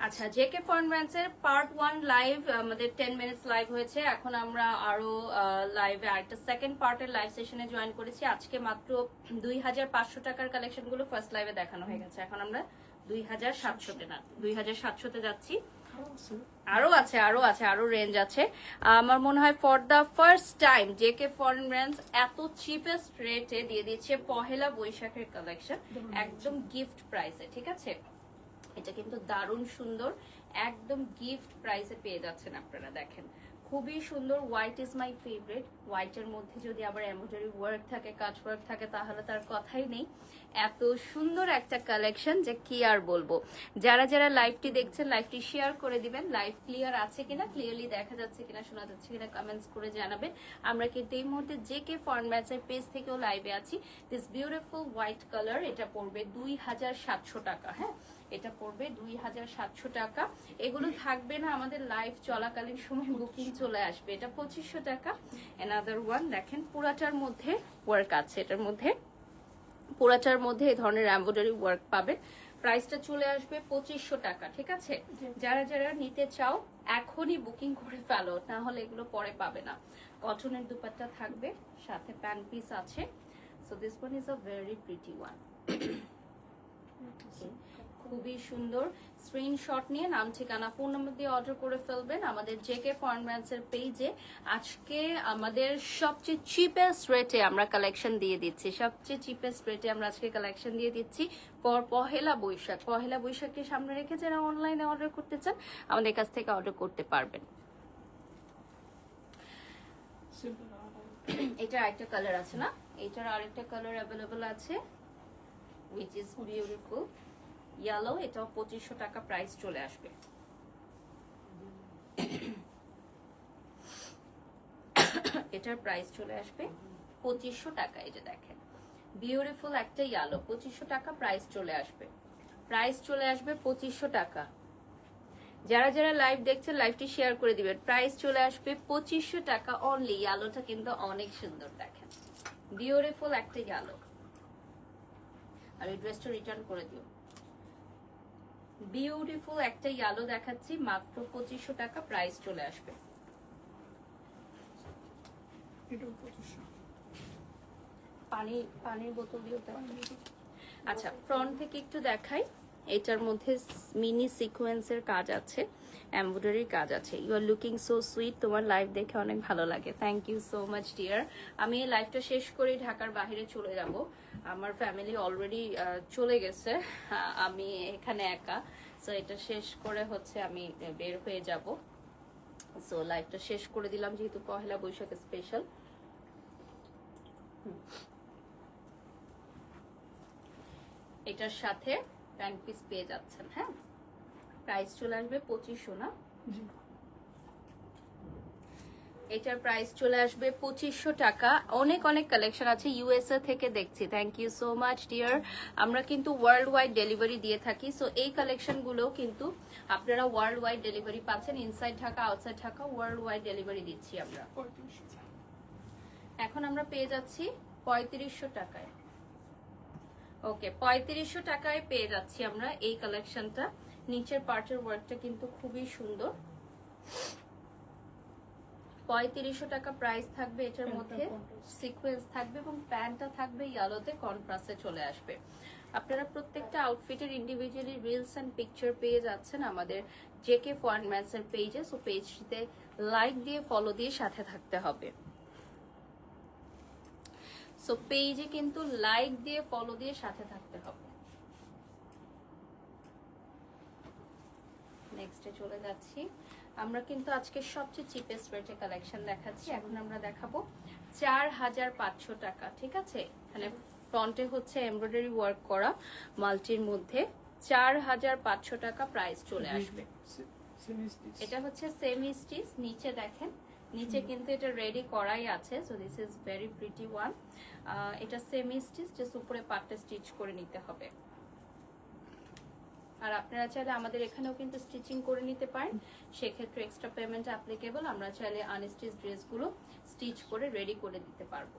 আচ্ছা, JK foreign ব্র্যান্ডসের part 1 live আমাদের 10 minutes live হয়েছে। এখন আমরা আরো লাইভে আরেকটা সেকেন্ড পার্টের লাইভ সেশনে জয়েন করেছি। আজকে মাত্র 2500 টাকার কালেকশন গুলো ফার্স্ট লাইভে দেখানো হয়ে গেছে। এখন আমরা 2700 না 2700 তে যাচ্ছি। আরো রেঞ্জ আছে। আমার মনে হয় for the first time JK foreign brands এত চিপেস্ট রেটে দিয়ে দিচ্ছে পহেলা বৈশাখের কালেকশন, একদম গিফট প্রাইসে। ঠিক আছে, এটা কিন্তু দারুণ সুন্দর, একদম গিফট প্রাইসে পেয়ে যাচ্ছেন আপনারা। দেখেন খুবই সুন্দর, হোয়াইট ইজ মাই ফেভারিট। হোয়াইটের মধ্যে যদি আবার এমব্রয়ডারি ওয়ার্ক থাকে, কাজ ওয়ার্ক থাকে, তাহলে তার কথাই নেই। এত সুন্দর একটা কালেকশন যে কি আর বলবো। যারা যারা লাইভটি দেখছেন লাইভটি শেয়ার করে দিবেন। লাইভ ক্লিয়ার আছে কিনা, ক্লিয়ারলি দেখা যাচ্ছে কিনা, শোনা যাচ্ছে কিনা কমেন্টস করে জানাবেন। আমরা কিন্তু এই মুহূর্তে জেকে ফরেন ব্র্যান্ডসের পেজ থেকেও লাইভে আছি। দিস বিউটিফুল হোয়াইট কালার, এটা পড়বে 2700 টাকা। হ্যাঁ, এটা পড়বে 2700 টাকা। এগুলো থাকবে না আমাদের লাইভ চলাকালীন সময়, বুকিং চলে আসবে। এটা 2500 টাকা। অ্যানাদার ওয়ান দেখেন, পুরাটার মধ্যে ওয়ার্ক আছে, এটার মধ্যে পুরাটার মধ্যে এই ধরনের এমব্রয়ডারি ওয়ার্ক পাবেন। প্রাইসটা চলে আসবে 2500 টাকা। ঠিক আছে, যারা যারা নিতে চাও এখনই বুকিং করে ফেলো, না হলে এগুলো পরে পাবে না। কটনের দুপাট্টা থাকবে, সাথে প্যান্ট পিস আছে। So this one is a very pretty one, খুবই সুন্দর। স্ক্রিনশট নিয়ে নাম ঠিকানা ফোন নাম্বার দিয়ে অর্ডার করে ফেলবেন আমাদের জেকে ফরেন ব্র্যান্ডসের পেজে। আজকে আমাদের সবচেয়ে চিপেস্ট রেটে আমরা কালেকশন দিয়ে দিচ্ছি, সবচেয়ে চিপেস্ট রেটে আমরা আজকে কালেকশন দিয়ে দিচ্ছি ফর পহেলা বৈশাখ। পহেলা বৈশাখকে সামনে রেখে যারা অনলাইনে অর্ডার করতে চান আমাদের কাছ থেকে অর্ডার করতে পারবেন। এটা আরেকটা কালার আছে না, এটার আরেকটা কালার অ্যাভেলেবল আছে, which is beautiful yellow। এটাও 2500 টাকা প্রাইস চলে আসবে। এটার প্রাইস চলে আসবে 2500 টাকা। এটা দেখেন বিউটিফুল একটা ইয়েলো, 2500 টাকা প্রাইস চলে আসবে। প্রাইস চলে আসবে 2500 টাকা। যারা যারা লাইভ দেখছেন লাইভটি শেয়ার করে দিবেন। প্রাইস চলে আসবে 2500 টাকা অনলি। ইয়েলোটা কিন্তু অনেক সুন্দর, দেখেন বিউটিফুল একটা ইয়েলো। আর এই ড্রেসটা রিটার্ন করে দিও। বিউটিফুল একটা ইয়েলো দেখাচ্ছি, মাত্র 2500 টাকা প্রাইস চলে আসবে। পানির বোতল দিও। আচ্ছা, ফ্রন্ট থেকে একটু দেখাই। এটার মধ্যে মিনি সিকোয়েন্সের কাজ আছে, এমব্রয়ডারির কাজ আছে। You are looking so sweet, তোমার লাইভ দেখে অনেক ভালো লাগে। Thank you so much dear. আমি এই লাইভটা শেষ করে ঢাকার বাইরে চলে যাব। আমার ফ্যামিলি অলরেডি চলে গেছে, আমি এখানে একা। সো এটা শেষ করে হচ্ছে আমি বের হয়ে যাব। সো লাইভটা শেষ করে দিলাম যেহেতু পহেলা বৈশাখ স্পেশাল। এটার সাথে প্যান্ট পিস পেয়ে যাচ্ছেন। হ্যাঁ, প্রাইস চলে আসবে 2500 না, এটার প্রাইস চলে আসবে 2500 টাকা। অনেক অনেক কালেকশন আছে, ইউএসএ থেকে দেখছি। Thank you so much dear. আমরা কিন্তু ওয়ার্ল্ড ওয়াইড ডেলিভারি দিয়ে থাকি। সো এই কালেকশন গুলো কিন্তু আপনারা ওয়ার্ল্ড ওয়াইড ডেলিভারি পাচ্ছেন। Inside Dhaka, outside Dhaka world wide delivery দিচ্ছি আমরা। এখন আমরা পেয়ে যাচ্ছি 3500 টাকায়। ওকে, 3500 টাকায় পেয়ে যাচ্ছি আমরা এই কালেকশনটা। নিচের পার্টের ওয়ার্কটা কিন্তু খুবই সুন্দর। 3500 টাকা প্রাইস থাকবে। এটার মধ্যে সিকোয়েন্স থাকবে এবং প্যান্টটা থাকবে ইয়েলোতে, কন্ট্রাস্টে চলে আসবে। আপনারা প্রত্যেকটা আউটফিটের ইন্ডিভিজুয়ালি রিলস এন্ড পিকচার পেয়ে যাচ্ছেন আমাদের জেকে ফরেন ব্র্যান্ডসের পেজে। সো পেজটিতে লাইক দিয়ে ফলো দিয়ে সাথে থাকতে হবে। সো পেজে কিন্তু লাইক দিয়ে ফলো দিয়ে সাথে থাকতে হবে। নেক্সটে চলে যাচ্ছি। আমরা কিন্তু আজকে সবচেয়ে চিপেস্ট রেটে কালেকশন দেখাচ্ছি। এখন আমরা দেখাবো 4500 টাকা। ঠিক আছে, এখানে ফ্রন্টে হচ্ছে এমব্রয়ডারি ওয়ার্ক করা মাল্টির মধ্যে 4500 টাকা প্রাইস চলে আসবে। এটা হচ্ছে সেমি স্টিচ, নিচে দেখেন নিচে কিন্তু এটা রেডি করাই আছে। So this is very pretty one. এটা সেমি স্টিচ, জাস্ট উপরে পাটটা স্টিচ করে নিতে হবে। আর আপনারা চাইলে আমাদের এখানেও কিন্তু স্টিচিং করে নিতে পারেন, সেক্ষেত্রে এক্সট্রা পেমেন্ট অ্যাপ্লিকেবল। আমরা চাইলে আনস্টিচ ড্রেসগুলো স্টিচ করে রেডি করে দিতে পারবো।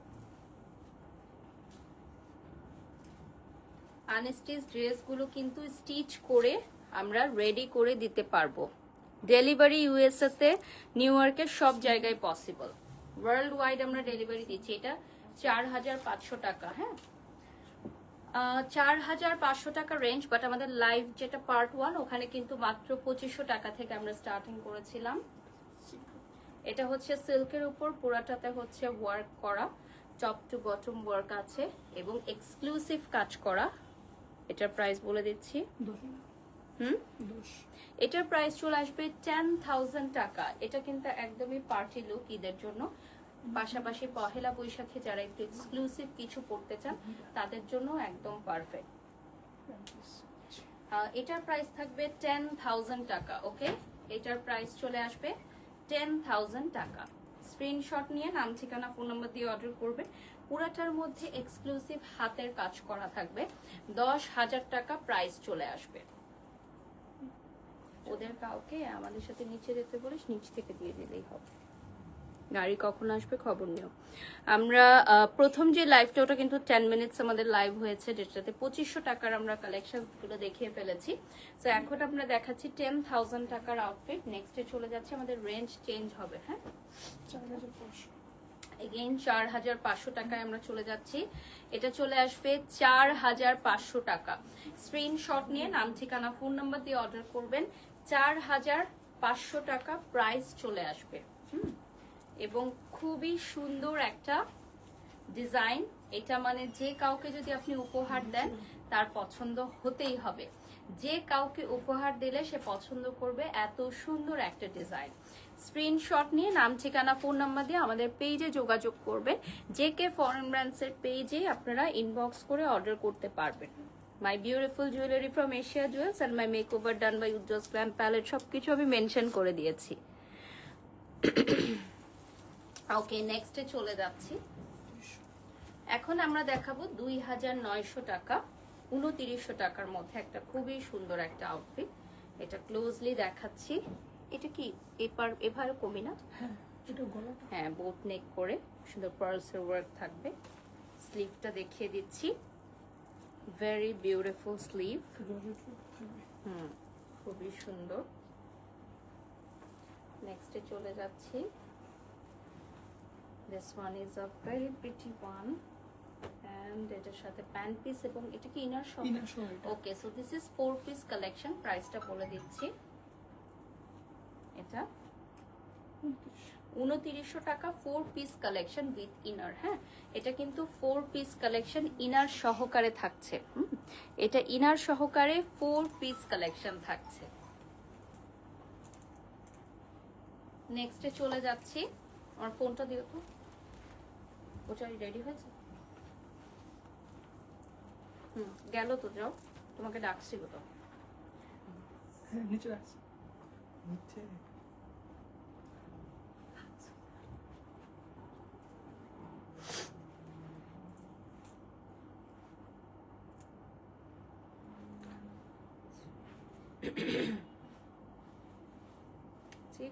আনস্টিচ ড্রেসগুলো কিন্তু স্টিচ করে আমরা রেডি করে দিতে পারবো। ডেলিভারি ইউএসএ তে, নিউ ইয়র্কের সব জায়গায় পসিবল, ওয়ার্ল্ড ওয়াইড আমরা ডেলিভারি দিচ্ছি। এটা 4500 টাকা। হ্যাঁ, 4500 টাকা রেঞ্জ, বাট আমাদের লাইভ যেটা পার্ট 1 ওখানে কিন্তু মাত্র 2500 টাকা থেকে আমরা স্টার্টিং করেছিলাম। এটা হচ্ছে সিল্কের উপর, পুরাটাতে হচ্ছে ওয়ার্ক করা, টপ টু বটম ওয়ার্ক আছে এবং এক্সক্লুসিভ কাজ করা। এটার প্রাইস বলে দিচ্ছি। এটার প্রাইস চলে আসবে 10,000 টাকা। এটা কিন্তু একদমই পার্টি লুক ঈদের জন্য, পাশাপাশি পহেলা বৈশাখে যারা একটু এক্সক্লুসিভ কিছু পড়তে চান তাদের জন্য একদম পারফেক্ট। এটার প্রাইস থাকবে 10,000 টাকা। ওকে, এটার প্রাইস চলে আসবে 10,000 টাকা। স্ক্রিনশট নিয়ে নাম, ঠিকানা, ফোন নাম্বার দিয়ে অর্ডার করবে। পুরাটার মধ্যে এক্সক্লুসিভ হাতের কাজ করা থাকবে। 10,000 টাকা প্রাইস চলে আসবে। ওদের কাউকে আমাদের সাথে নিচে যেতে বলিস, নিচ থেকে দিয়ে দিলেই হবে। গাড়ি কখন আসবে খবর নিও। আমরা প্রথম যে লাইভটা ওটা কিন্তু 10 মিনিটস আমাদের লাইভ হয়েছে, যেটাতে 2500 টাকার আমরা কালেকশন গুলো দেখিয়ে ফেলেছি। তো এখন আমরা দেখাচ্ছি 10,000 টাকার আউটফিট। নেক্সটে চলে যাচ্ছে, আমাদের রেঞ্জ চেঞ্জ হবে। হ্যাঁ, 4500 টাকায় আমরা চলে যাচ্ছি। এটা চলে আসবে 4500 টাকা। স্ক্রিনশট নিয়ে নাম, ঠিকানা, ফোন নাম্বার দিয়ে অর্ডার করবেন। 4500 টাকা প্রাইস চলে আসবে। এবং খুবই সুন্দর একটা ডিজাইন। এটা মানে যে কাউকে যদি আপনি উপহার দেন তার পছন্দ হতেই হবে। যে কাউকে উপহার দিলে সে পছন্দ করবে, এত সুন্দর একটা ডিজাইন। স্ক্রিনশট নিয়ে নাম, ঠিকানা, ফোন নাম্বার দিয়ে আমাদের পেজে যোগাযোগ করবেন। জেকে ফরেন ব্র্যান্ডসের পেজে আপনারা ইনবক্স করে অর্ডার করতে পারবেন। My beautiful jewellery from Asia jewels and my makeover done by Ujjwal glam palette, সবকিছু আমি মেনশন করে দিয়েছি। ওকে, নেক্সটে চলে যাচ্ছি। এখন আমরা দেখাবো 2900 টাকা, 2900 টাকার মধ্যে একটা খুবই সুন্দর একটা আউটফিট। এটা ক্লোজলি দেখাচ্ছি। এটা কি এভাবে কমি না? হ্যাঁ, বোট নেক করে সুন্দর পার্লসের ওয়ার্ক থাকবে। স্লিভটা দেখিয়ে দিচ্ছি, ভেরি বিউটিফুল স্লিভ। খুবই সুন্দর। নেক্সটে চলে যাচ্ছি। This one is a very pretty one and এটার সাথে প্যান্ট পিস এবং এটা কি ইনার সহ? Okay, so this is 4 piece collection. প্রাইসটা বলে দিচ্ছি। এটা 2900 টাকা 4 পিস কালেকশন উইথ ইনার। হ্যাঁ, এটা কিন্তু 4 পিস কালেকশন ইনার সহকারে থাকছে। এটা ইনার সহকারে 4 পিস কালেকশন থাকছে। নেক্সটে চলে যাচ্ছি। আমার ফোনটা দিও তো। ওটা রেডি হয়েছে? গেল তো, যাও, তোমাকে ডাকছিল তো। নিচে রাখছি, নিচে।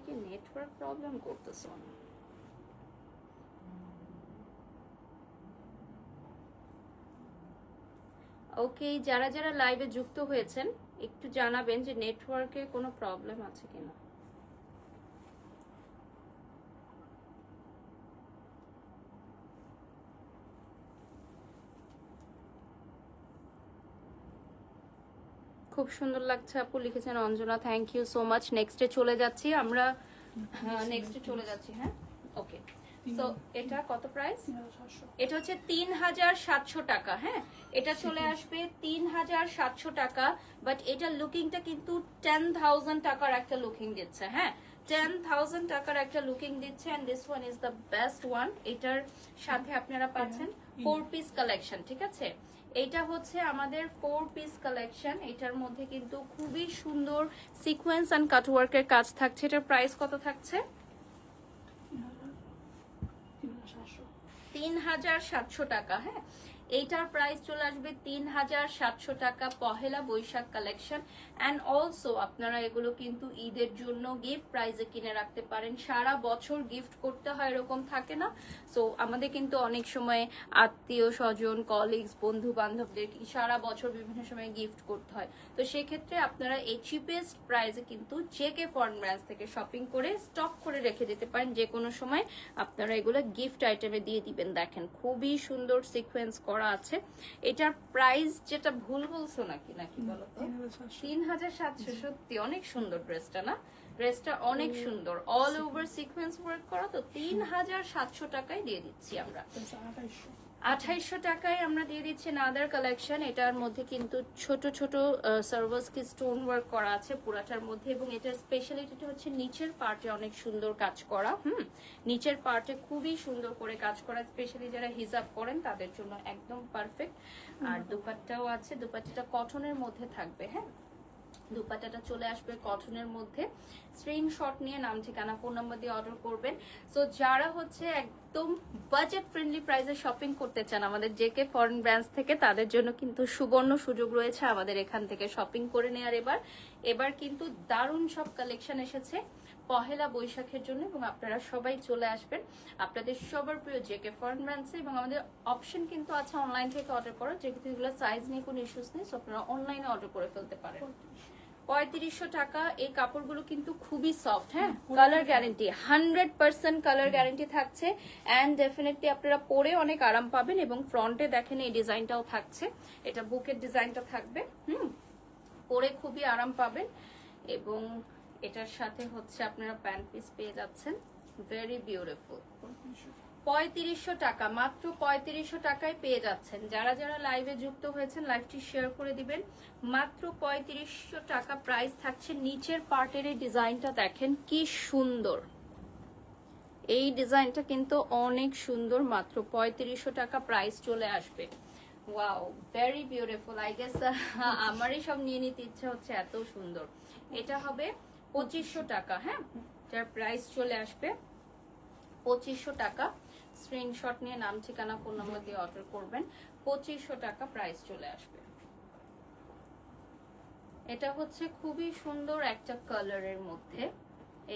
কি নেটওয়ার্ক প্রবলেম করতেছে না? ওকে, যারা যারা লাইভে যুক্ত হয়েছেন একটু জানাবেন যে নেটওয়ার্কে কোনো প্রবলেম আছে কিনা। খুব সুন্দর লাগছে আপু, লিখেছেন Anjana, thank you so much. নেক্সটে চলে যাচ্ছি আমরা। নেক্সটে চলে যাচ্ছি। হ্যাঁ, ওকে, সো এটা কত প্রাইস? এটা হচ্ছে 3700 টাকা। হ্যাঁ, এটা চলে আসবে 3700 টাকা, বাট এটা লুকিংটা কিন্তু 10,000 টাকার একটা লুকিং দিচ্ছে। হ্যাঁ, 10,000 টাকার একটা লুকিং দিচ্ছে and this one is the best one. এটার সাথে আপনারা পাচ্ছেন 4 পিস কালেকশন। ঠিক আছে, এটা হচ্ছে আমাদের 4 পিস কালেকশন। এটার মধ্যে কিন্তু খুবই সুন্দর সিকোয়েন্স এন্ড কাটওয়ার্কের কাজ থাকছে। এটার প্রাইস কত থাকছে? 3700 টাকা। হ্যাঁ, এইটার প্রাইস চলে আসবে 3700 টাকা, Pohela Boishakh collection. And also আপনারা এগুলো কিন্তু ঈদের জন্য গিফট প্রাইজে কিনে রাখতে পারেন। সারা বছর গিফট করতে হয় এরকম থাকে না। সো আমাদের কিন্তু অনেক সময় আত্মীয় স্বজন, কলিগস, বন্ধু বান্ধবদের সারা বছর বিভিন্ন সময় গিফট করতে হয়। তো সেক্ষেত্রে আপনারা এই চিপেস্ট প্রাইসে কিন্তু জেকে ফরেন ব্র্যান্ডস থেকে শপিং করে স্টক করে রেখে দিতে পারেন। যে কোনো সময় আপনারা এগুলো গিফট আইটেমে দিয়ে দিবেন। দেখেন খুবই সুন্দর সিকোয়েন্স করা আছে। এটার প্রাইস যেটা ভুল বলছো নাকি নাকি বলো তো? 3700। সত্যি অনেক সুন্দর ড্রেসটা না? ড্রেসটা অনেক সুন্দর, অল ওভার সিকোয়েন্স ওয়ার্ক করা। তো 3700 টাকায় দিয়ে দিচ্ছি আমরা। 2800 টাকায় আমরা দিয়ে দিচ্ছি নাদার কালেকশন। এটার মধ্যে কিন্তু ছোট ছোট সার্ভাস কি স্টোন ওয়ার্ক করা আছে পুরাটার মধ্যে, এবং এটার স্পেশালিটিটা হচ্ছে নিচের পার্টে অনেক সুন্দর কাজ করা। নিচের পার্টে খুবই সুন্দর করে কাজ করা, স্পেশালি যারা হিজাব করেন তাদের জন্য একদম পারফেক্ট। আর দুপাট্টাও আছে, দুপাট্টাটা কটনের মধ্যে থাকবে। হ্যাঁ, দুপাট্টাটা চলে আসবে কটনের মধ্যে। স্ক্রিনশট নিয়ে নাম, ঠিকানা, ফোন নাম্বার দিয়ে অর্ডার করবেন। সো যারা হচ্ছে একদম বাজেট ফ্রেন্ডলি প্রাইসে শপিং করতে চান আমাদের জেকে ফরেন ব্র্যান্ডস থেকে, তাদের জন্য কিন্তু সুবর্ণ সুযোগ রয়েছে আমাদের এখান থেকে শপিং করে নেওয়ার। এবার কিন্তু দারুণ সব কালেকশন এসেছে পহেলা বৈশাখের জন্য, এবং আপনারা সবাই চলে আসবেন আপনাদের সবার প্রিয় জেকে ফরেন ব্র্যান্ডসে। এবং আমাদের অপশন কিন্তু আছে অনলাইন থেকে অর্ডার করার, যেহেতু এগুলো সাইজ নিয়ে কোনো ইস্যুস নেই। সো আপনারা অনলাইনে অর্ডার করে ফেলতে পারেন। 3500 টাকা। এই কাপড়গুলো কিন্তু খুবই সফট। হ্যাঁ, কালার গ্যারান্টি 100% কালার গ্যারান্টি থাকছে। অ্যান্ড ডেফিনেটলি আপনারা পরে অনেক আরাম পাবেন। এবং ফ্রন্টে দেখেন এই ডিজাইনটাও থাকছে, এটা বুকের ডিজাইনটা থাকবে। পরে খুবই আরাম পাবেন। এবং এটার সাথে হচ্ছে আপনারা প্যান্ট পিস পেয়ে যাচ্ছেন, ভেরি বিউটিফুল। 3500 টাকা, মাত্র 3500 টাকায় পেয়ে যাচ্ছেন। যারা যারা লাইভে যুক্ত হয়েছেন লাইভটি শেয়ার করে দিবেন। মাত্র 3500 টাকা প্রাইস থাকছে। নিচের পার্টের এই ডিজাইনটা দেখেন কি সুন্দর, এই ডিজাইনটা কিন্তু অনেক সুন্দর। মাত্র 3500 টাকা প্রাইস চলে আসবে। Wow, very beautiful. I guess আমারই সব নিয়ে নিতে ইচ্ছা হচ্ছে, এত সুন্দর। এটা হবে 2500 টাকা। হ্যাঁ, যার প্রাইস চলে আসবে 2500 টাকা। স্ক্রিনশট নিয়ে নাম, ঠিকানা, ফোন নাম্বার দিয়ে অর্ডার করবেন। 2500 টাকা প্রাইস চলে আসবে। এটা হচ্ছে খুবই সুন্দর একটা কালারের মধ্যে।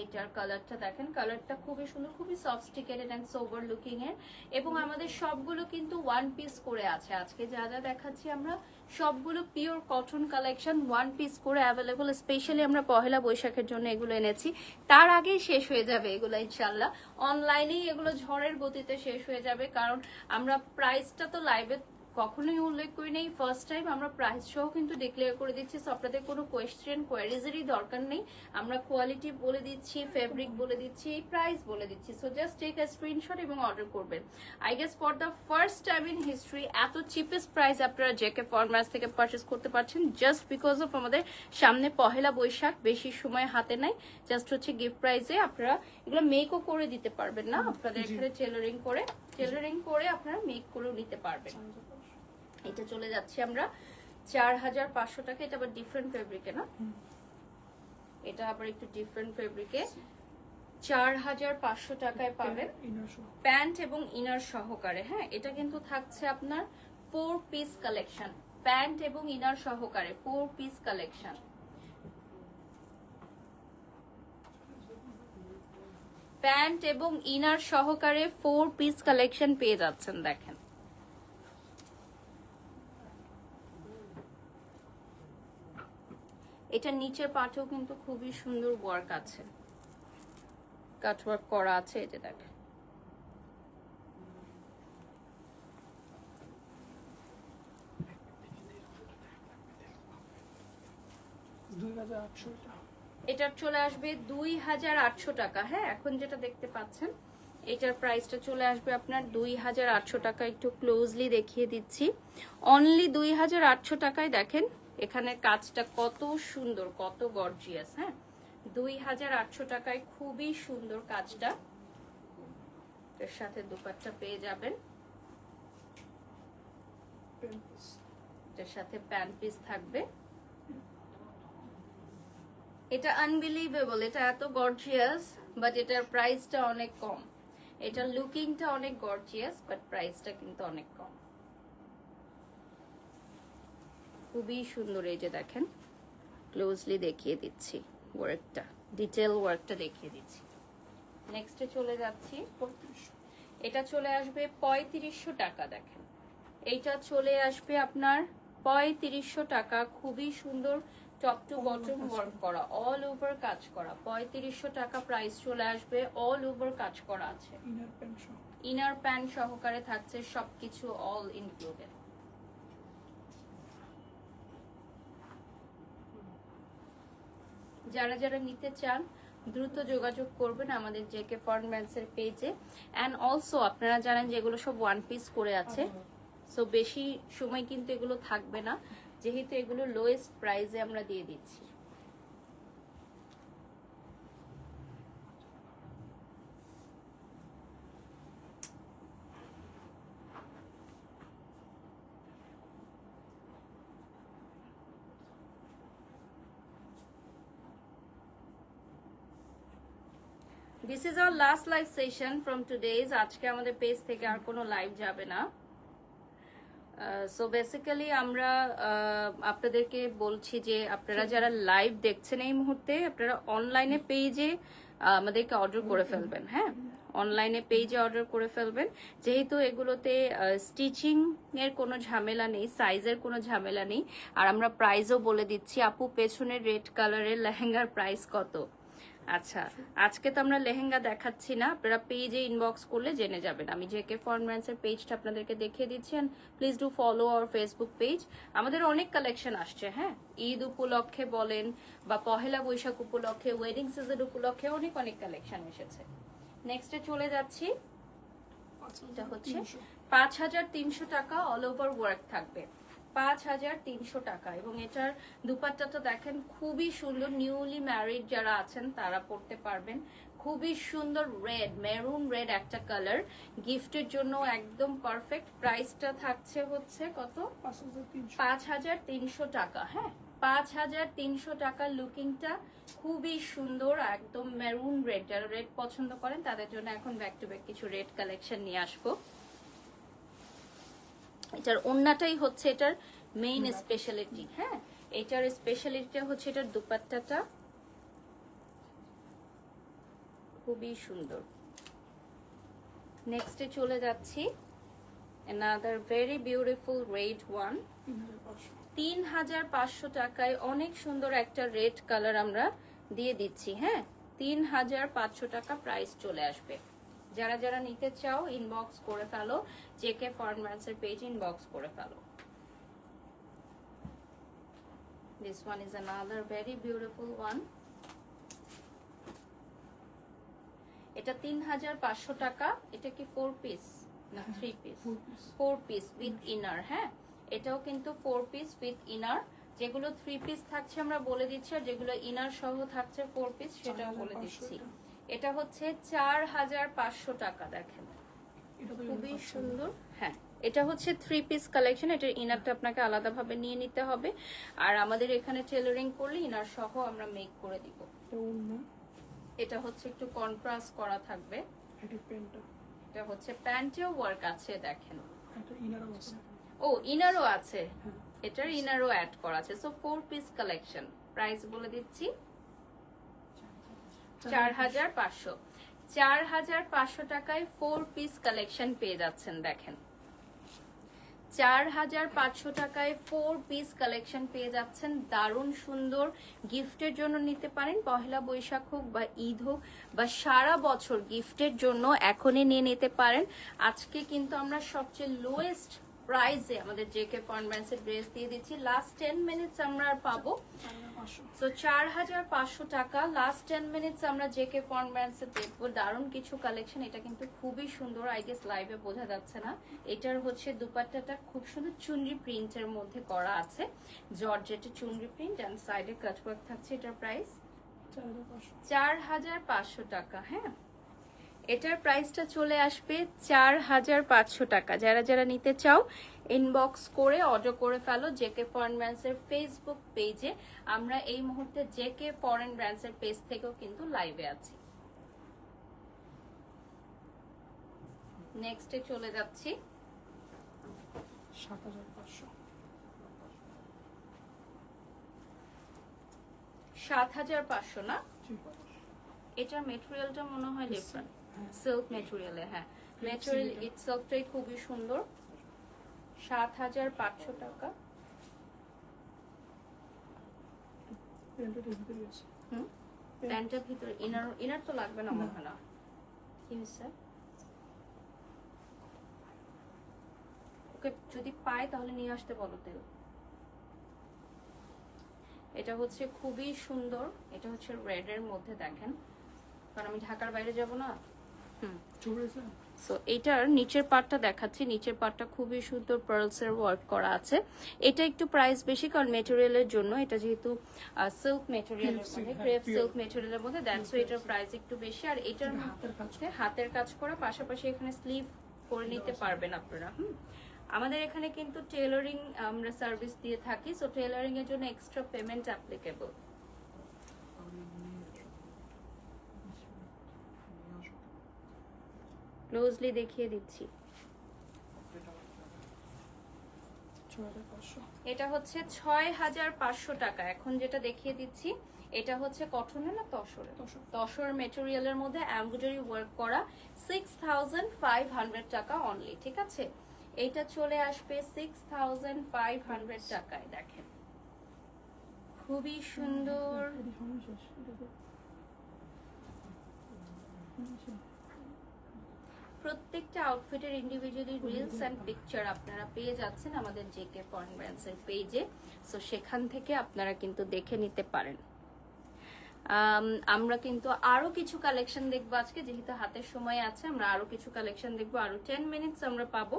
এইটার কালারটা দেখেন, কালারটা খুবই সুন্দর, খুবই সফিস্টিকেটেড এন্ড সোবার লুকিং এর। এবং আমাদের সবগুলো কিন্তু ওয়ান পিস করে আছে। আজকে যা যা দেখাচ্ছি আমরা সবগুলো pure cotton collection, one piece করে অ্যাভেলেবল। স্পেশালি আমরা পহেলা বৈশাখের জন্য এগুলো এনেছি, তার আগেই শেষ হয়ে যাবে এগুলো ইনশাল্লাহ। অনলাইনেই এগুলো ঝড়ের গতিতে শেষ হয়ে যাবে, কারণ আমরা প্রাইসটা তো লাইভে কখনোই উল্লেখ করি নেই। ফার্স্ট টাইম আমরা প্রাইস সহ কিন্তু ডিক্লেয়ার করে দিচ্ছি। সো আপনাদের কোনো কোয়েশ্চেন কোয়ারিজেরই দরকার নেই। আমরা কোয়ালিটি বলে দিচ্ছি, ফেব্রিক বলে দিচ্ছি, প্রাইস বলে দিচ্ছি। So just take a screenshot এবং অর্ডার করবেন। I guess for the first time in history এত চিপেস্ট প্রাইস আপনারা জেকে ফরম্যাস থেকে পারচেস করতে পারছেন, জাস্ট বিকজ অফ আমাদের সামনে পহেলা বৈশাখ, বেশি সময় হাতে নাই। জাস্ট হচ্ছে গিফট প্রাইসে আপনারা এগুলো মেকও করে দিতে পারবেন না, আপনাদের এখানে টেলারিং করে আপনারা মেক করেও নিতে পারবেন। এটা চলে যাচ্ছে আমরা 4500 টাকা। এটা আবার ডিফারেন্ট ফেব্রিকে না, এটা আবার একটু ডিফারেন্ট ফেব্রিকে। 4500 টাকায় পাবেন প্যান্ট এবং ইনার সহকারে। হ্যাঁ, এটা কিন্তু থাকছে আপনার 4 পিস কালেকশন, প্যান্ট এবং ইনার সহকারে 4 পিস কালেকশন। প্যান্ট এবং ইনার সহকারে 4 পিস কালেকশন পেয়ে যাচ্ছেন। দেখেন এটা নিচের পাটেও কিন্তু খুবই সুন্দর ওয়ার্ক আছে, কাট ওয়ার্ক করা আছে। এটা দেখেন, এটা চলে আসবে 2800 টাকা। হ্যাঁ, এখন যেটা দেখতে পাচ্ছেন এটার প্রাইসটা চলে আসবে আপনার 2800 টাকা। একটু ক্লোজলি দেখিয়ে দিচ্ছি, অনলি 2800 টাকায়। দেখেন এখানে কাজটা কত সুন্দর, কত গর্জিয়াস। হ্যাঁ, 2800 টাকায় খুবই সুন্দর কাজটা। এর সাথে দুপাট্টা পেয়ে যাবেন, এর সাথে প্যান্ট পিস থাকবে। এটা আনবিলিভেবল, এটা এত গর্জিয়াস, বাট এটার প্রাইসটা অনেক কম। এটার লুকিংটা অনেক গর্জিয়াস, বাট প্রাইসটা কিন্তু অনেক কম। খুবই সুন্দর। এই যে দেখেন, ক্লোজলি দেখিয়ে দিচ্ছি ওয়ার্কটা, ডিটেল ওয়ার্কটা দেখিয়ে দিচ্ছি। নেক্সটে চলে যাচ্ছি, 3500 এটা চলে আসবে 3500 টাকা। দেখেন এইটা চলে আসবে আপনার 3500 টাকা। খুবই সুন্দর টপ টু বটম ওয়ার্ক করা, অল ওভার কাজ করা। 3500 টাকা প্রাইস চলে আসবে, অল ওভার কাজ করা আছে। ইনার প্যান্ট সহ ইনার প্যান্ট সহকারে থাকছে সবকিছু, অল ইনক্লুডেড। যারা যারা নিতে চান দ্রুত যোগাযোগ করবেন আমাদের জেকে ফরম্যান্সের পেজে। অ্যান্ড অলসো আপনারা জানেন যে এগুলো সব ওয়ান পিস করে আছে, সো বেশি সময় কিন্তু এগুলো থাকবে না, যেহেতু এগুলো লোয়েস্ট প্রাইসে আমরা দিয়ে দিচ্ছি। This is our last live session from today's. আজকে আমাদের পেজ থেকে আর কোনো লাইভ যাবে না। সো বেসিক্যালি আমরা আপনাদেরকে বলছি যে আপনারা যারা লাইভ দেখছেন এই মুহূর্তে, আপনারা অনলাইনে পেজে আমাদেরকে অর্ডার করে ফেলবেন। হ্যাঁ, অনলাইনে পেজে অর্ডার করে ফেলবেন, যেহেতু এগুলোতে স্টিচিং এর কোনো ঝামেলা নেই, সাইজের কোনো ঝামেলা নেই। আর আমরা প্রাইসও বলে দিচ্ছি। আপু পেছনের রেড কালারের লেহেঙ্গার প্রাইস কত? আচ্ছা, আজকে তো আমরা লেহেঙ্গা দেখাচ্ছি না, আপনারা পেজে ইনবক্স করলে জেনে যাবেন। আমি জেকে ফরম্যান্সের পেজটা আপনাদেরকে দেখিয়ে দিচ্ছি। Please do follow our Facebook page. আমাদের অনেক কালেকশন আসছে। হ্যাঁ, ঈদ উপলক্ষে বলেন বা পহেলা বৈশাখ উপলক্ষে, ওয়েডিং সিজন উপলক্ষে অনেক অনেক কালেকশন এসেছে। নেক্সটে চলে যাচ্ছি, এটা হচ্ছে 5300 টাকা, অল ওভার ওয়ার্ক থাকবে 5300 টাকা। এবং এটার দুপাট্টাটা দেখেন, খুবই সুন্দর। নিউলি ম্যারিড যারা আছেন তারা পড়তে পারবেন। খুবই সুন্দর রেড, মেরুন রেড একটা কালার, গিফটের জন্য একদম পারফেক্ট। প্রাইসটা থাকছে হচ্ছে কত? 5300 টাকা। হ্যাঁ, 5300 টাকা। লুকিংটা খুবই সুন্দর, একদম মেরুন রেড। যারা রেড পছন্দ করেন তাদের জন্য এখন ব্যাক টু ব্যাক কিছু রেড কালেকশন নিয়ে আসবো। এটার ওন্নাটাই হচ্ছে এটার মেইন স্পেশালিটি। হ্যাঁ, এটার স্পেশালিটিটা হচ্ছে এটার দুপাট্টাটা খুবই সুন্দর। নেক্সটে চলে যাচ্ছি, another very beautiful red one, 3500 টাকায় অনেক সুন্দর একটা রেড কালার আমরা দিয়ে দিচ্ছি। হ্যাঁ, 3500 টাকা প্রাইস চলে আসবে। যারা যারা নিতে চাও ইনবক্স করে ফেলো, জেকে ফরম্যান্সের পেজ ইনবক্স করে ফেলো। This one is another very beautiful one. এটা 3500 টাকা। এটা কি 4 পিস না 3 পিস? 4 piece with inner. হ্যাঁ, এটাও কিন্তু 4 পিস উইথ ইনার। যেগুলো 3 পিস থাকছে আমরা বলে দিচ্ছি, আর যেগুলো ইনার সহ থাকছে 4 পিস সেটাও বলে দিচ্ছি। এটা হচ্ছে 4500 টাকা। দেখেন খুবই সুন্দর। হ্যাঁ, এটা হচ্ছে 3 পিস কালেকশন। এটার ইনারটা আপনাকে আলাদাভাবে নিয়ে নিতে হবে, আর আমাদের এখানে টেলারিং করলে ইনার সহ আমরা মেক করে দিব। এটা হচ্ছে একটু কন্ট্রাস্ট করা থাকবে। এটা হচ্ছে প্যান্টেও ওয়ার্ক আছে। দেখেন, ও ইনারও আছে, এটার ইনারও অ্যাড করা আছে। So 4 piece collection. প্রাইস বলে দিচ্ছি 4500। 4500 টাকায় 4 পিস কালেকশন পেয়ে যাচ্ছেন। দেখেন, 4500 টাকায় 4 পিস কালেকশন পেয়ে যাচ্ছেন। দারুণ সুন্দর, গিফটের জন্য নিতে পারেন। পহেলা বৈশাখ হোক বা ঈদ হোক বা সারা বছর গিফটের জন্য এখনই নিয়ে নিতে পারেন। আজকে কিন্তু আমরা সবচেয়ে লোয়েস্ট প্রাইসে আমাদের জেকে ফরম্যান্সের ড্রেস দিয়ে দিচ্ছি। লাস্ট 10 মিনিটস আমরা আর পাবো। সো 4500 টাকা। লাস্ট 10 মিনিটস আমরা জেকে ফরম্যান্সে দেখবো দারুণ কিছু কালেকশন। এটা কিন্তু খুবই সুন্দর, আই গেস লাইভে বোঝা যাচ্ছে না। এটার হচ্ছে দুপাট্টাটা খুব সুন্দর চুনরি প্রিন্টের মধ্যে করা আছে, জর্জেটের চুনরি প্রিন্ট, এন্ড সাইডে কাটওয়ার্ক থাকছে। এটার প্রাইস 4500 টাকা। হ্যাঁ, এটার প্রাইসটা চলে আসবে 4500 টাকা। যারা যারা নিতে চাও ইনবক্স করে অর্ডার করে ফেলো জেকে ফরেন ব্র্যান্ডসের ফেসবুক পেজে। আমরা এই মুহূর্তে জেকে ফরেন ব্র্যান্ডসের পেজ থেকেও কিন্তু লাইভে আছি। নেক্সটে চলে যাচ্ছি, 7,500 না? জি। এটার মেটেরিয়ালটা মনে হয় ডিফারেন্ট, হ্যাঁ। সিল্ক মেটেরিয়ালে। হ্যাঁ, মেটেরিয়াল ইটসেলফটাই খুবই সুন্দর। 7,500 টাকা। প্যান্টের ভিতরে আছে। প্যান্টের ভিতরে ইনার তো লাগবে না মনে হয় না। কি হয়েছে? ওকে যদি পায় তাহলে নিয়ে আসতে বলো তেল। এটা হচ্ছে খুবই সুন্দর, এটা হচ্ছে রেড এর মধ্যে দেখেন, কারণ আমি ঢাকার বাইরে যাব না। সো এটার নিচের পার্টটা দেখাচ্ছি, নিচের পার্টটা খুবই সুন্দর পার্লস এর ওয়ার্ক করা আছে। এটা একটু প্রাইস বেশি কারণ মেটেরিয়ালের জন্য, এটা যেহেতু সিল্ক মেটেরিয়ালের মধ্যে, ক্রেপ সিল্ক মেটেরিয়ালের মধ্যে, দ্যাটস সো এটার প্রাইস একটু বেশি। আর এটার মধ্যে হাতের কাজ করা, পাশাপাশি এখানে স্লিভ করে নিতে পারবেন আপনারা। আমাদের এখানে কিন্তু টেলারিং আমরা সার্ভিস দিয়ে থাকি, সো টেলারিং এর জন্য এক্সট্রা পেমেন্ট অ্যাপ্লিকেবল। ক্লোজলি দেখিয়ে দিচ্ছি। এটা হচ্ছে 6,500 টাকা। এখন যেটা দেখিয়ে দিচ্ছি এটা হচ্ছে কটনের না তসরের? তসর মেটেরিয়ালের মধ্যে এমব্রয়ডারি ওয়ার্ক করা, 6,500 টাকা অনলি। ঠিক আছে, এটা চলে আসবে 6,500 টাকায়। দেখেন খুবই সুন্দর। প্রত্যেকটা আউটফিটের ইন্ডিভিজুয়ালি রিলস এন্ড পিকচার আপনারা পেয়ে যাচ্ছেন আমাদের জেকে ফরেন ব্র্যান্ডস এর পেজে, সো সেখান থেকে আপনারা কিন্তু দেখে নিতে পারেন। আমরা কিন্তু আরো কিছু কালেকশন দেখবো আজকে, যেহেতু হাতের সময় আছে আমরা আরো কিছু কালেকশন দেখবো, আরো 10 মিনিটস আমরা পাবো।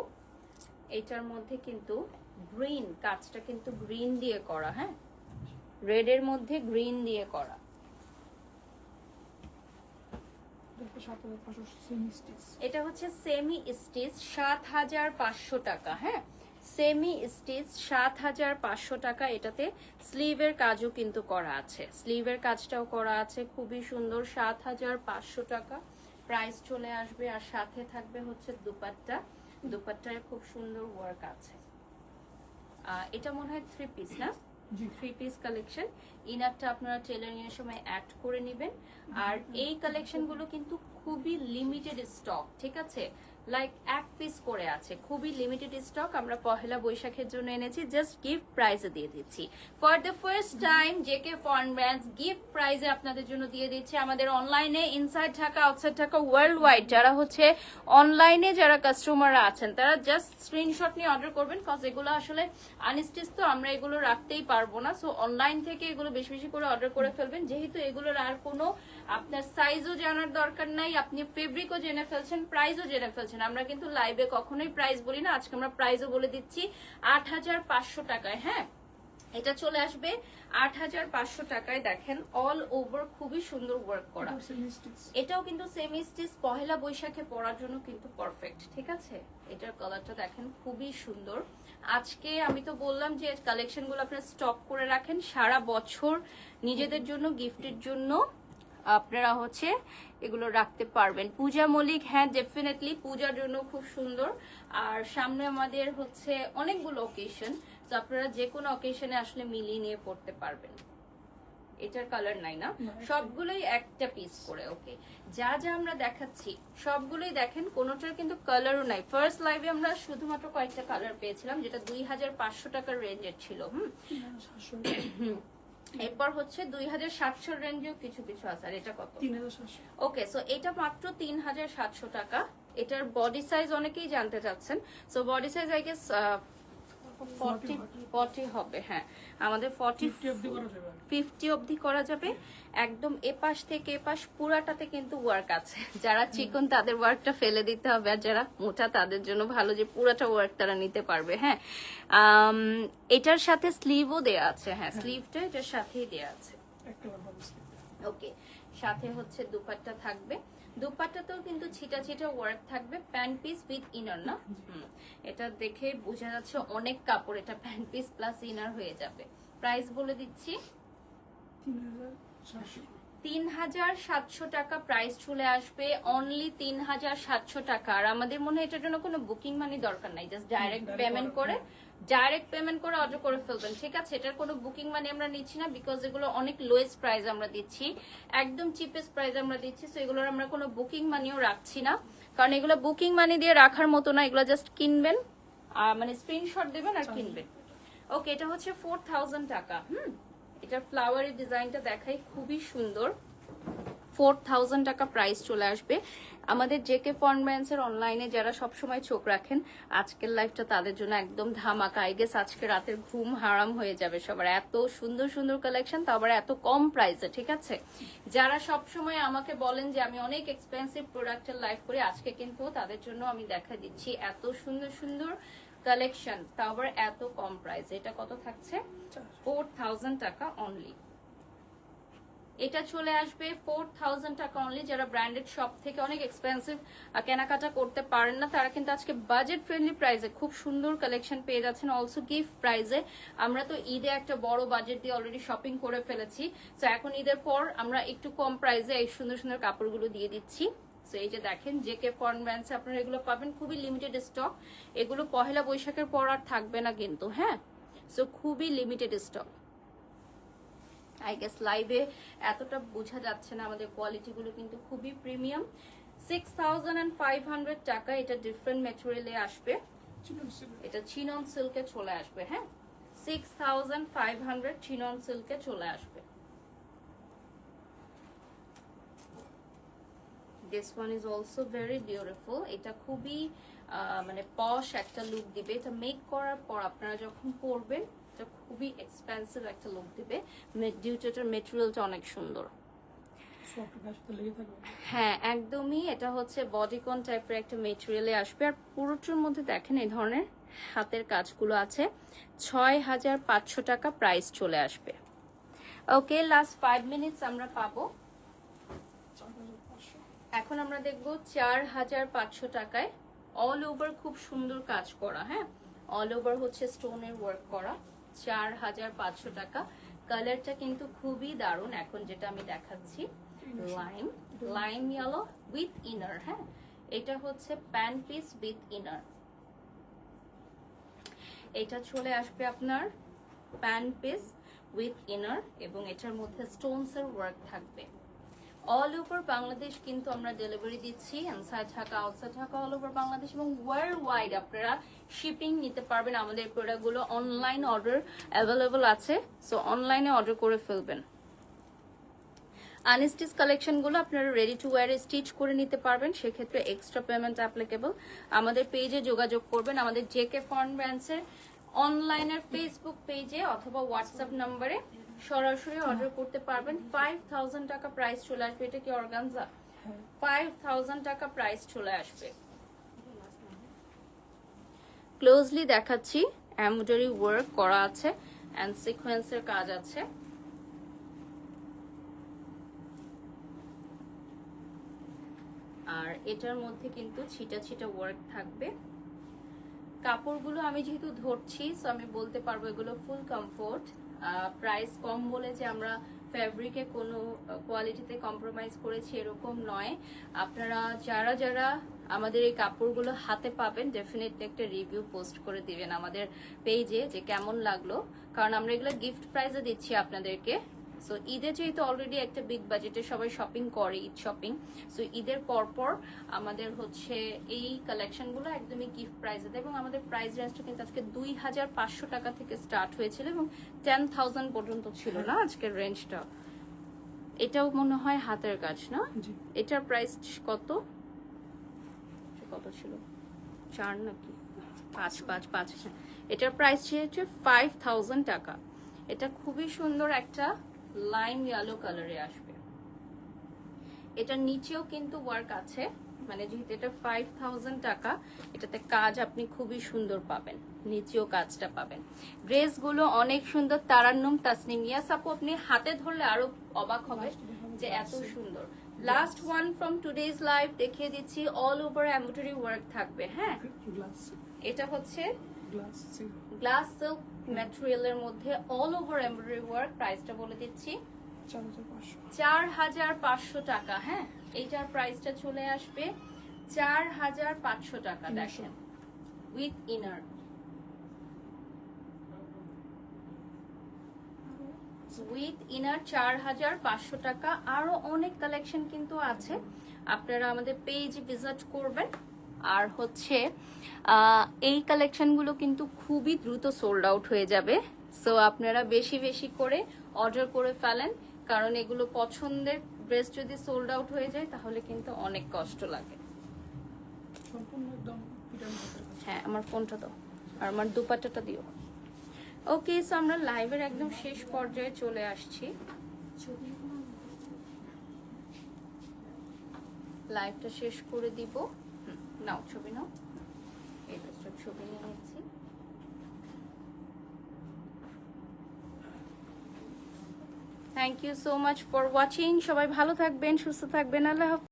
এটার মধ্যে কিন্তু গ্রিন, কাজটা কিন্তু গ্রিন দিয়ে করা, হ্যাঁ রেড এর মধ্যে গ্রিন দিয়ে করা। এটা হচ্ছে সেমি স্টিচ, 7,500 টাকা। হ্যাঁ, সেমি স্টিচ 7,500 টাকা। এটাতে স্লিভের কাজও কিন্তু করা আছে, স্লিভের কাজটাও করা আছে, খুবই সুন্দর। 7,500 টাকা প্রাইস চলে আসবে। আর সাথে থাকবে হচ্ছে দুপাট্টা, দুপাট্টায় খুব সুন্দর ওয়ার্ক আছে। এটা মনে হয় 3 পিস না? 3 পিস কালেকশন। ইনারটা আপনারা টেলারিং এর সময় অ্যাড করে নেবেন। আর এই কালেকশন গুলো কিন্তু খুবই লিমিটেড স্টক, ঠিক আছে, লাইক 1 পিস করে আছে, খুবই লিমিটেড স্টক। আমরা পহেলা বৈশাখের জন্য এনেছি, জাস্ট গিফট প্রাইজে দিয়ে দিচ্ছি। For the first time JK foreign brands gift প্রাইজে আপনাদের জন্য দিয়ে দিচ্ছে। আমাদের অনলাইনে inside Dhaka outside Dhaka world wide যারা হচ্ছে অনলাইনে যারা কাস্টমাররা আছেন তারা জাস্ট স্ক্রিনশট নিয়ে অর্ডার করবেন, কজ এগুলো আসলে আনস্টিচ তো আমরা এগুলো রাখতেই পারবো না। সো অনলাইন থেকে এগুলো বেশি বেশি করে অর্ডার করে ফেলবেন, যেহেতু এগুলোর আর কোনো আপনার সাইজও জানার দরকার নাই, আপনি ফেব্রিকও জেনে ফেলছেন, প্রাইসও জেনে ফেলছেন। আমরা কিন্তু লাইভে কখনোই প্রাইস বলি না, আজকে আমরা প্রাইসও বলে দিচ্ছি 8,500 টাকায়। হ্যাঁ, এটা চলে আসবে 8,500 টাকায়। দেখেন অল ওভার খুবই সুন্দর ওয়ার্ক করা। এটাও কিন্তু সেমি স্টিচ, পহেলা বৈশাখে পরার জন্য কিন্তু পারফেক্ট। ঠিক আছে, এটার কালারটা দেখেন খুবই সুন্দর। আজকে আমি তো বললাম যে কালেকশনগুলো আপনারা স্টক করে রাখেন, সারা বছর নিজেদের জন্য গিফটের জন্য আপনারা হচ্ছে এগুলো রাখতে পারবেন। পূজা মল্লিক, হ্যাঁ ডেফিনেটলি পূজার জন্য খুব সুন্দর। আর সামনে আমাদের হচ্ছে অনেকগুলো অকেশন, তো আপনারা যে কোনো অকেশনে আসলে মিলিয়ে নিয়ে পড়তে পারবেন। এটার কালার নাই না, সবগুলোই একটা পিস করে। ওকে, যা যা আমরা দেখাচ্ছি সবগুলোই দেখেন, কোনোটার কিন্তু কালারও নাই। ফার্স্ট লাইভে আমরা শুধুমাত্র কয়েকটা কালার পেয়েছিলাম, যেটা 2,500 টাকার রেঞ্জের ছিল। এরপর হচ্ছে 2,700 রেঞ্জেও কিছু কিছু আছে। আর এটা কত? 3,700। ওকে, সো এটা মাত্র 3,700 টাকা। এটার বডি সাইজ অনেকেই জানতে চাচ্ছেন, so body size I guess 40 হবে। হ্যাঁ, আমাদের 50 অবধি করা যাবে। একদম এপাশ থেকে এপাশ পুরাটাতে কিন্তু ওয়ার্ক আছে। যারা চিকন তাদের ওয়ার্কটা ফেলে দিতে হবে, আর যারা মোটা তাদের জন্য ভালো যে পুরাটা ওয়ার্ক তারা নিতে পারবে। হ্যাঁ, এটার সাথে স্লিভও দেয়া আছে। হ্যাঁ, স্লিভটা এটার সাথেই দেয়া আছে। ওকে, সাথে হচ্ছে দুপাট্টা থাকবে, দুপাট্টাতেও কিন্তু ছিটা ছিটা ওয়ার্ক থাকবে। প্যান্ট পিস উইথ ইনার না? এটা দেখে বোঝা যাচ্ছে অনেক কাপড়, এটা প্যান্ট পিস প্লাস ইনার হয়ে যাবে। প্রাইস বলে দিচ্ছি 3,700 টাকা প্রাইস চলে আসবে, অনলি 3,700 টাকা। আর আমাদের মনে হয় এটার জন্য কোনো বুকিং মানি দরকার নাই, জাস্ট ডাইরেক্ট পেমেন্ট করে ডাইরেক্ট পেমেন্ট করে অর্ডার করে ফেলবেন, ঠিক আছে? এটার কোনো বুকিং মানি আমরা নিচ্ছি না, বিকজ এগুলো অনেক লোয়েস্ট প্রাইস আমরা দিচ্ছি, একদম চিপেস্ট প্রাইস আমরা দিচ্ছি। সো এগুলোর আমরা কোনো বুকিং মানিও রাখছি না, কারণ এগুলো বুকিং মানি দিয়ে রাখার মতো না, এগুলো জাস্ট কিনবেন, মানে স্ক্রিনশট দেবেন আর কিনবেন। ওকে, এটা হচ্ছে 4000 টাকা। এটার ফ্লাওয়ারের ডিজাইনটা দেখাই, খুবই সুন্দর। 4000 টাকা প্রাইস চলে আসবে। আমাদের জেকে ফর্মব্র্যান্ডস এর অনলাইনে যারা সবসময় চোখ রাখেন, আজকের লাইফটা তাদের জন্য একদম ধামাকা। আই গেস আজকে রাতের ঘুম হারাম হয়ে যাবে সবার, এত সুন্দর সুন্দর কালেকশন, তো আবার এত কম প্রাইসে, ঠিক আছে? যারা সবসময় আমাকে বলেন যে আমি অনেক এক্সপেন্সিভ প্রোডাক্টের লাইফ করি, আজকে কিন্তু তাদের জন্য আমি দেখা দিচ্ছি এত সুন্দর সুন্দর কালেকশন, তা আবার এত কম প্রাইসে। এটা কত থাকছে? 4000 টাকা অনলি। এটা চলে আসবে 4000 টাকা অনলি। যারা ব্র্যান্ডেড শপ থেকে অনেক এক্সপেন্সিভ কেনাকাটা করতে পারেন না, তারা কিন্তু আজকে বাজেট ফ্রেন্ডলি প্রাইসে খুব সুন্দর কালেকশন পেয়ে যাচ্ছেন, অলসো গিফট প্রাইসে। আমরা তো ঈদে একটা বড় বাজেট দিয়ে অলরেডি শপিং করে ফেলেছি, তো এখন ঈদের পর আমরা একটু কম প্রাইসে এই সুন্দর সুন্দর কাপড়গুলো দিয়ে দিচ্ছি। সো এই যে দেখেন, জেকে ফর্মব্র্যান্ডসে আপনারা এগুলো পাবেন, খুবই লিমিটেড স্টক। এগুলো পহেলা বৈশাখের পর আর থাকবে না কিন্তু, হ্যাঁ? সো খুবই লিমিটেড স্টক। আই গেস লাইভে এতটা বোঝা যাচ্ছে না, আমাদের কোয়ালিটি গুলো কিন্তু খুবই প্রিমিয়াম। 6500 টাকা। এটা ডিফারেন্ট ম্যাটেরিয়ালে আসবে, এটা চিনন সিল্কে চলে আসবে, হ্যাঁ? 6500 চিনন সিল্কে চলে আসবে। This one is also very beautiful. এটা খুবই মানে পশ একটা লুক দিবে। এটা মেক করার পর আপনারা যখন পরবেন, এটা খুবই এক্সপেন্সিভ একটা লুক দিবে, ডিউ টু এটার মেটেরিয়ালটা অনেক সুন্দর। হ্যাঁ, একদমই। এটা হচ্ছে বডিকন টাইপের একটা মেটেরিয়ালে আসবে, আর পুরোটার মধ্যে দেখেন এই ধরনের হাতের কাজগুলো আছে। 6500 টাকা প্রাইস চলে আসবে। ওকে, লাস্ট 5 মিনিটস আমরা পাবো। এখন আমরা দেখবো 4500 টাকায় অল ওভার খুব সুন্দর কাজ করা, হ্যাঁ? অল ওভার হচ্ছে স্টোনের ওয়ার্ক করা, 4500 টাকা। কালারটা কিন্তু খুবই দারুণ। এখন যেটা আমি দেখাচ্ছি লাইম ইয়েলো উইথ ইনার, হ্যাঁ? এটা হচ্ছে প্যান্ট পিস উইথ ইনার। এটা চলে আসবে আপনার প্যান্ট পিস উইথ ইনার, এবং এটার মধ্যে স্টোনস এর ওয়ার্ক থাকবে। অল ওভার বাংলাদেশ কিন্তু আমরা ডেলিভারি দিচ্ছি, inside Dhaka, outside Dhaka, all over Bangladesh এবং ওয়ার্ল্ড ওয়াইড আপনারা শিপিং নিতে পারবেন। আমাদের প্রোডাক্টগুলো অনলাইন অর্ডার অ্যাভেলেবল আছে, সো অনলাইনে অর্ডার করে ফেলবেন। আনস্টিচ কালেকশনগুলো আপনারা রেডি টু ওয়্যার স্টিচ করে নিতে পারবেন, সেক্ষেত্রে এক্সট্রা পেমেন্ট অ্যাপ্লিকেবল। আমাদের পেজে যোগাযোগ করবেন, আমাদের জেকে ফর্মব্র্যান্ডসের অনলাইনের ফেসবুক পেজে অথবা হোয়াটসঅ্যাপ নাম্বারে সরাসরি অর্ডার করতে পারবেন। 5000 টাকা প্রাইস চলে আসবে। এটা কি অর্গানজা? 5000 টাকা প্রাইস চলে আসবে। ক্লোজলি দেখাচ্ছি, এমব্রয়ডারি ওয়ার্ক করা আছে এন্ড সিকোয়েন্সের কাজ আছে। আর এটার মধ্যে কিন্তু ছিটা ছিটা ওয়ার্ক থাকবে। কাপড়গুলো আমি যেহেতু ধরছি, সো আমি বলতে পারবো এগুলো ফুল কমফোর্ট। প্রাইস কম বলে যে আমরা ফ্যাব্রিকে কোনো কোয়ালিটিতে কম্প্রোমাইজ করেছি এরকম নয়। আপনারা যারা যারা আমাদের এই কাপড়গুলো হাতে পাবেন, ডেফিনেটলি একটা রিভিউ পোস্ট করে দিবেন আমাদের পেজে যে কেমন লাগলো, কারণ আমরা এগুলো গিফট প্রাইজে দিচ্ছি আপনাদেরকে। সো ঈদে যেহেতু অলরেডি একটা বিগ বাজেটে সবাই শপিং করে, ঈদ শপিং, সো ঈদের পরপর আমাদের হচ্ছে এই কালেকশনগুলো একদমই গিফট প্রাইসে দেয়। এবং আমাদের প্রাইস রেঞ্জটা কিন্তু আজকে 2500 টাকা থেকে স্টার্ট হয়েছিল এবং 10,000 পর্যন্ত ছিল না আজকের রেঞ্জটা। এটাও মনে হয় হাতের কাজ, না? এটার প্রাইস কত কত ছিল? 4 নাকি 5? এটার প্রাইস হচ্ছে 5000 টাকা। এটা খুবই সুন্দর একটা লাইম ইয়েলো কালারে আসবে। এটার নিচেও কিন্তু ওয়ার্ক আছে, মানে যেহেতু এটা 5000 টাকা, এটাতে কাজ আপনি খুবই সুন্দর পাবেন, নিচেও কাজটা পাবেন। ড্রেসগুলো অনেক সুন্দর। তারান্নুম তাসনিম, ইয়াস আপু, আপনি হাতে ধরলে আরো অবাক হবে যে এত সুন্দর। Last one from today's live দেখিয়ে দিচ্ছি, অল ওভার এমব্রয়ডারি ওয়ার্ক থাকবে, হ্যাঁ? এটা হচ্ছে গ্লাস সিল্ক ম্যাটেরিয়ালের মধ্যে অল ওভার এমব্রয়ডারি ওয়ার্ক। প্রাইসটা বলে দিচ্ছি 4500 টাকা, হ্যাঁ? এইটার প্রাইসটা চলে আসবে 4500 টাকা। দেখেন উইথ ইনার, উইথ ইনার 4500 টাকা। আরো অনেক কালেকশন কিন্তু আছে, আপনারা আমাদের পেজ ভিজিট করবেন। আর হচ্ছে এই কালেকশনগুলো কিন্তু খুবই দ্রুত সোল্ড আউট হয়ে যাবে, সো আপনারা বেশি বেশি করে অর্ডার করে ফেলেন, কারণ এগুলো পছন্দের ড্রেস যদি সোল্ড আউট হয়ে যায় তাহলে কিন্তু অনেক কষ্ট লাগে। সম্পূর্ণ একদম পিটানো হাতের কাজ। হ্যাঁ, আমার ফোনটা দাও আর আমার দুপাট্টাটা দিও। ওকে, সো আমরা লাইভের একদম শেষ পর্যায়ে চলে আসছি। লাইভটা শেষ করে দিব। নাও ছবি নাও, এই ড্রেসটার ছবি নিয়ে নিচ্ছি। Thank you so much for watching. সবাই ভালো থাকবেন, সুস্থ থাকবেন। আল্লাহ হাফেজ।